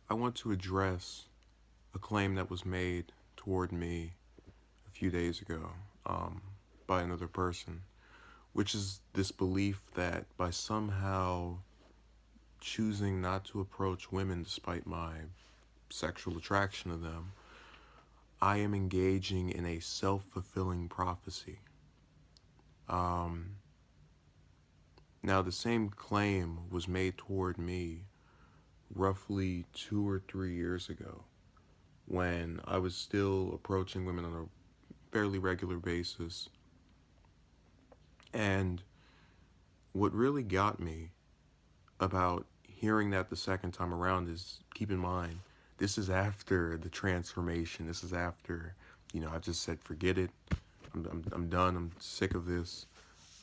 I want to address a claim that was made toward me a few days ago um, by another person, which is this belief that by somehow choosing not to approach women despite my sexual attraction to them, I am engaging in a self-fulfilling prophecy. Um, Now, the same claim was made toward me roughly 2 or 3 years ago when I was still approaching women on a fairly regular basis. And what really got me about hearing that the second time around is, keep in mind, this is after the transformation. This is after, I just said, forget it. I'm done. I'm sick of this.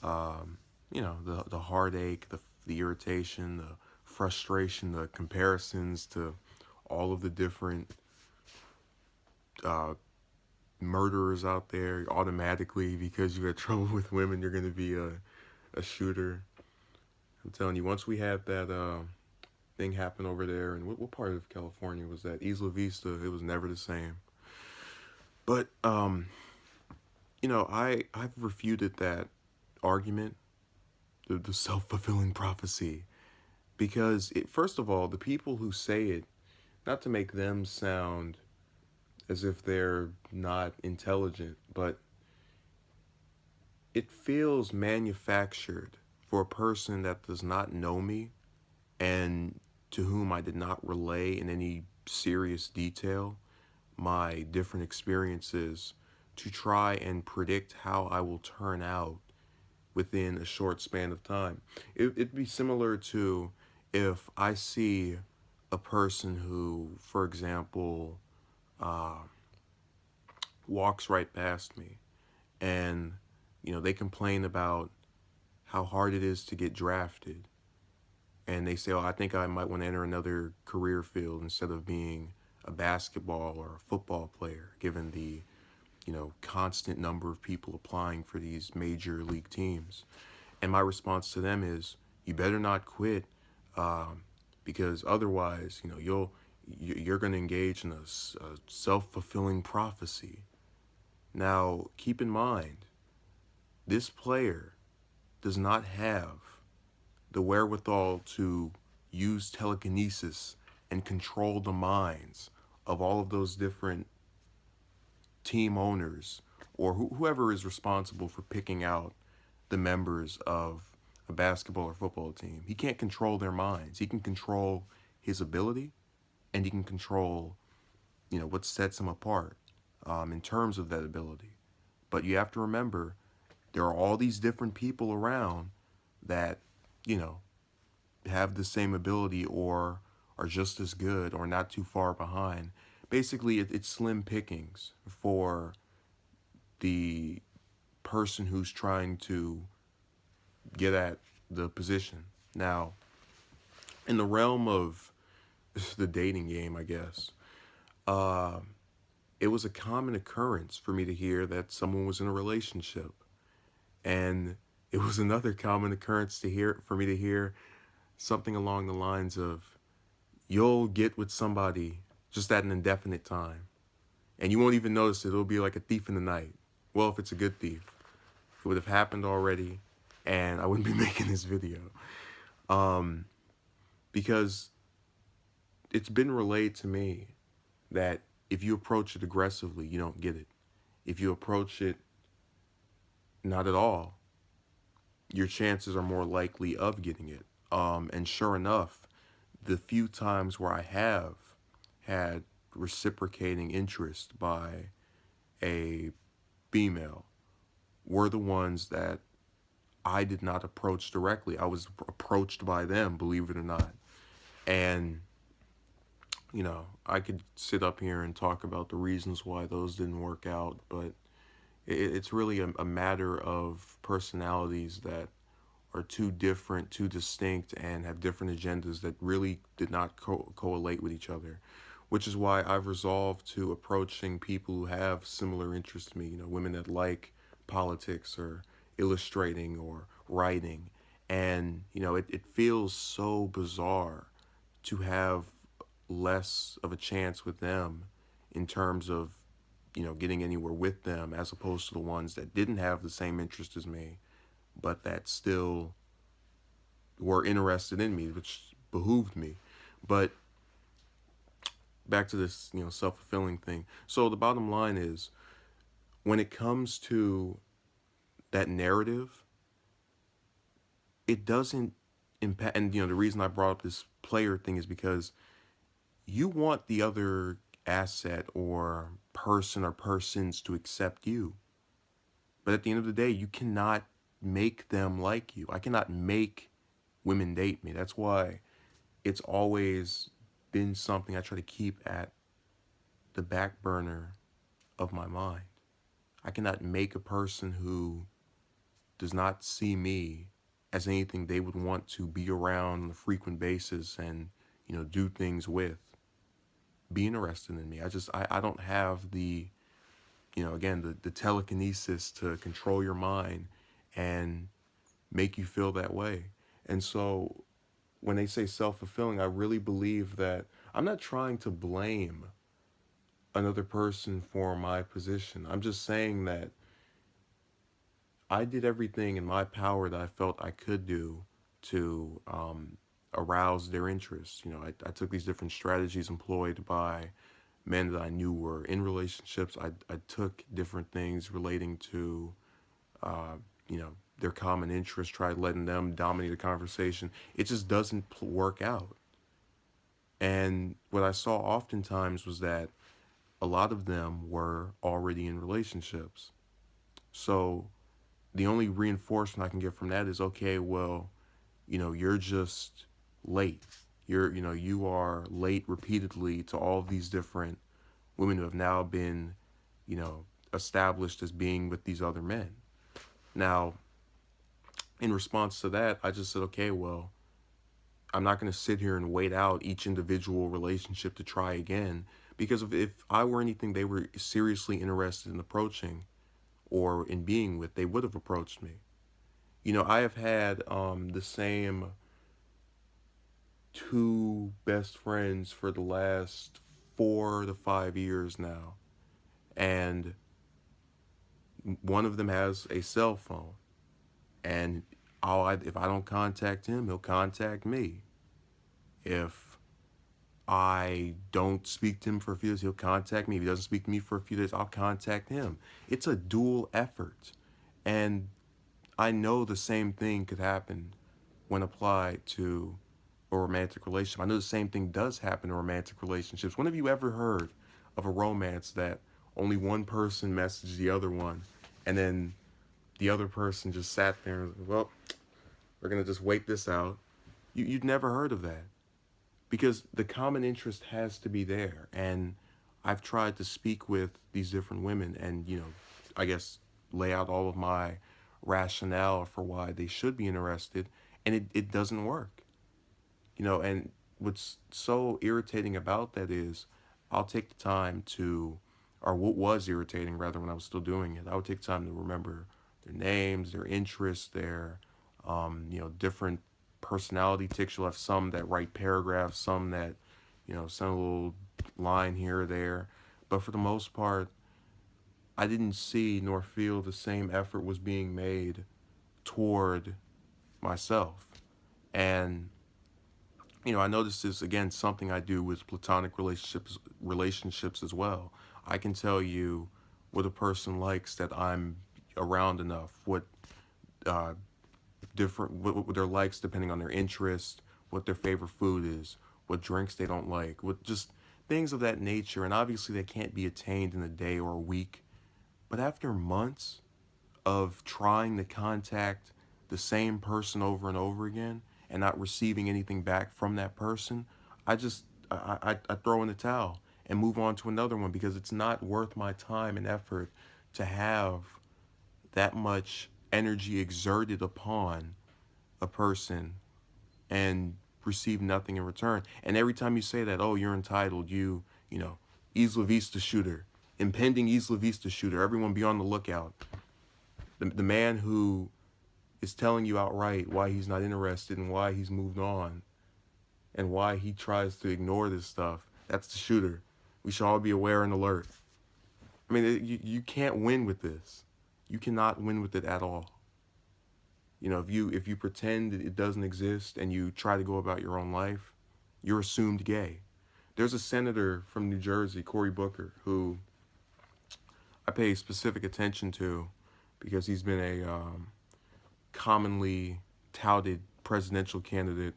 Um, the heartache, the irritation, the frustration, the comparisons to all of the different uh, murderers out there. Automatically, because you had trouble with women, you're going to be a shooter. I'm telling you, once we had that thing happen over there, and what part of California was that? Isla Vista. It was never the same. But I've refuted that argument, the self-fulfilling prophecy, because first of all, the people who say it, not to make them sound as if they're not intelligent, but it feels manufactured for a person that does not know me and to whom I did not relay in any serious detail my different experiences to try and predict how I will turn out within a short span of time. It'd be similar to if I see a person who, for example, uh, walks right past me and, they complain about how hard it is to get drafted. And they say, oh, I think I might want to enter another career field instead of being a basketball or a football player, given the, constant number of people applying for these major league teams. And my response to them is, you better not quit, um, because otherwise, you're going to engage in a self-fulfilling prophecy. Now, keep in mind, this player does not have the wherewithal to use telekinesis and control the minds of all of those different team owners or whoever is responsible for picking out the members of a basketball or football team. He can't control their minds. He can control his ability, and he can control, what sets him apart in terms of that ability. But you have to remember, there are all these different people around that, you know, have the same ability or are just as good or not too far behind. Basically, it's slim pickings for the person who's trying to get at the position. Now, in the realm of the dating game, I guess, uh, it was a common occurrence for me to hear that someone was in a relationship. And it was another common occurrence for me to hear something along the lines of, you'll get with somebody just at an indefinite time. And you won't even notice it. It'll be like a thief in the night. Well, if it's a good thief, it would have happened already, and I wouldn't be making this video. Um, because it's been relayed to me that if you approach it aggressively, you don't get it. If you approach it not at all, your chances are more likely of getting it. And sure enough, the few times where I have had reciprocating interest by a female were the ones that I did not approach directly. I was approached by them, believe it or not. And, I could sit up here and talk about the reasons why those didn't work out, but it's really a matter of personalities that are too different, too distinct, and have different agendas that really did not correlate with each other. Which is why I've resolved to approaching people who have similar interests to me, women that like politics or illustrating or writing. And, it feels so bizarre to have less of a chance with them in terms of, getting anywhere with them, as opposed to the ones that didn't have the same interest as me, but that still were interested in me, which behooved me. But back to this, self-fulfilling thing. So the bottom line is, when it comes to that narrative, it doesn't impact. And the reason I brought up this player thing is because you want the other asset or person or persons to accept you. But at the end of the day, you cannot make them like you. I cannot make women date me. That's why it's always been something I try to keep at the back burner of my mind. I cannot make a person who does not see me as anything they would want to be around on a frequent basis and, do things with, be interested in me. I don't have the, again, the telekinesis to control your mind and make you feel that way. And so when they say self-fulfilling, I really believe that I'm not trying to blame another person for my position. I'm just saying that I did everything in my power that I felt I could do to arouse their interest. I took these different strategies employed by men that I knew were in relationships. I took different things relating to, uh, their common interests, tried letting them dominate the conversation. It just doesn't work out. And what I saw oftentimes was that a lot of them were already in relationships. So the only reinforcement I can get from that is, okay, well, you're just late. You are late repeatedly to all of these different women who have now been, you know, established as being with these other men. Now, in response to that, I just said, okay, well, I'm not going to sit here and wait out each individual relationship to try again, because if I were anything they were seriously interested in approaching or in being with, they would have approached me. I have had the same two best friends for the last 4 to 5 years now, and one of them has a cell phone, and if I don't contact him, he'll contact me. If I don't speak to him for a few days, he'll contact me. If he doesn't speak to me for a few days, I'll contact him. It's a dual effort. And I know the same thing could happen when applied to a romantic relationship. I know the same thing does happen in romantic relationships. When have you ever heard of a romance that only one person messaged the other one, and then the other person just sat there and, well, we're going to just wait this out? You'd never heard of that, because the common interest has to be there. And I've tried to speak with these different women and, I guess lay out all of my rationale for why they should be interested, and it doesn't work. And what's so irritating about that is, I'll take the time to, or what was irritating rather when I was still doing it, I would take time to remember their names, their interests, their, different personality tics. You'll have some that write paragraphs, some that, send a little line here or there. But for the most part, I didn't see nor feel the same effort was being made toward myself. And I know this is, again, something I do with platonic relationships as well. I can tell you what a person likes that I'm around enough, what uh, what their likes depending on their interest, what their favorite food is, what drinks they don't like, what just things of that nature. And obviously they can't be attained in a day or a week, but after months of trying to contact the same person over and over again and not receiving anything back from that person, I throw in the towel and move on to another one, because it's not worth my time and effort to have that much energy exerted upon a person and receive nothing in return. And every time you say that, oh, you're entitled, you know, Isla Vista shooter, impending Isla Vista shooter, everyone be on the lookout. The man who is telling you outright why he's not interested and why he's moved on and why he tries to ignore this stuff. That's the shooter. We should all be aware and alert. I mean, you can't win with this. You cannot win with it at all. You know, if you pretend that it doesn't exist and you try to go about your own life, you're assumed gay. There's a senator from New Jersey, Cory Booker, who I pay specific attention to because he's been a commonly touted presidential candidate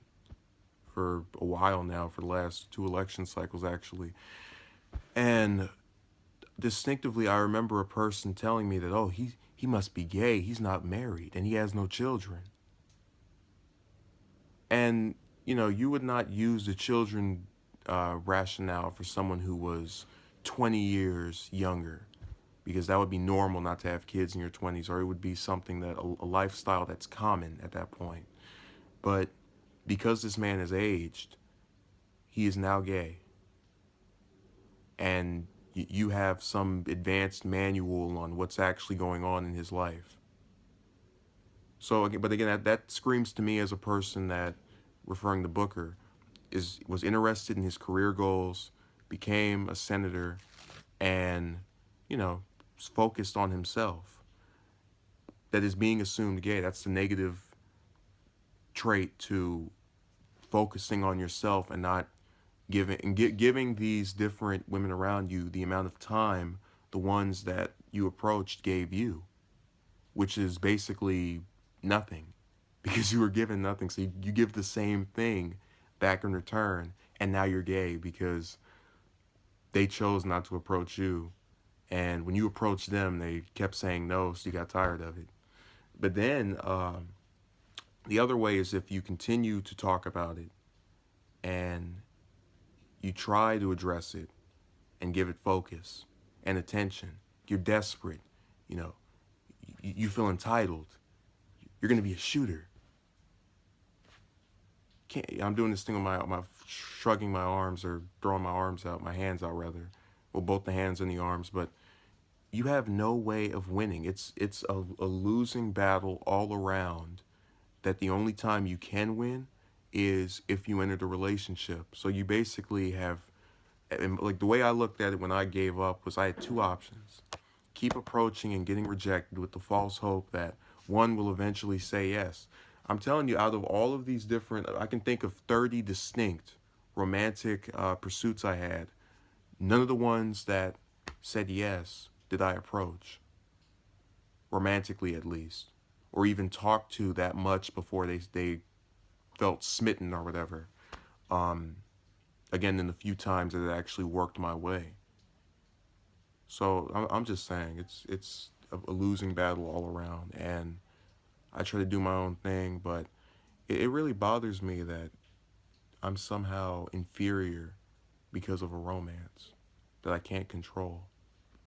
for a while now, for the last two election cycles, actually. And distinctively, I remember a person telling me that, oh, he must be gay. He's not married and he has no children. And, you know, you would not use the children rationale for someone who was 20 years younger, because that would be normal not to have kids in your 20s, or it would be something that a lifestyle that's common at that point. But because this man has aged, he is now gay. And you have some advanced manual on what's actually going on in his life. So, but again, that screams to me as a person that, referring to Booker, was interested in his career goals, became a senator, and, you know, focused on himself. That is being assumed gay. That's the negative trait to focusing on yourself and not giving these different women around you the amount of time the ones that you approached gave you, which is basically nothing, because you were given nothing. So you give the same thing back in return, and now you're gay because they chose not to approach you. And when you approached them, they kept saying no, so you got tired of it. But then the other way is if you continue to talk about it and you try to address it and give it focus and attention. You're desperate, you know, you feel entitled. You're going to be a shooter. I'm doing this thing with my shrugging my arms or throwing my arms out, my hands out rather. Well, both the hands and the arms, but you have no way of winning. It's a losing battle all around, that the only time you can win is if you enter the relationship. So you basically have, and like the way I looked at it when I gave up was I had two options. Keep approaching and getting rejected with the false hope that one will eventually say yes. I'm telling you, out of all of these different, I can think of 30 distinct romantic pursuits I had. None of the ones that said yes did I approach, romantically at least, or even talk to that much before they felt smitten or whatever. Um, Again, in the few times that it actually worked my way. So I'm just saying it's a losing battle all around, and I try to do my own thing, but it really bothers me that I'm somehow inferior because of a romance that I can't control.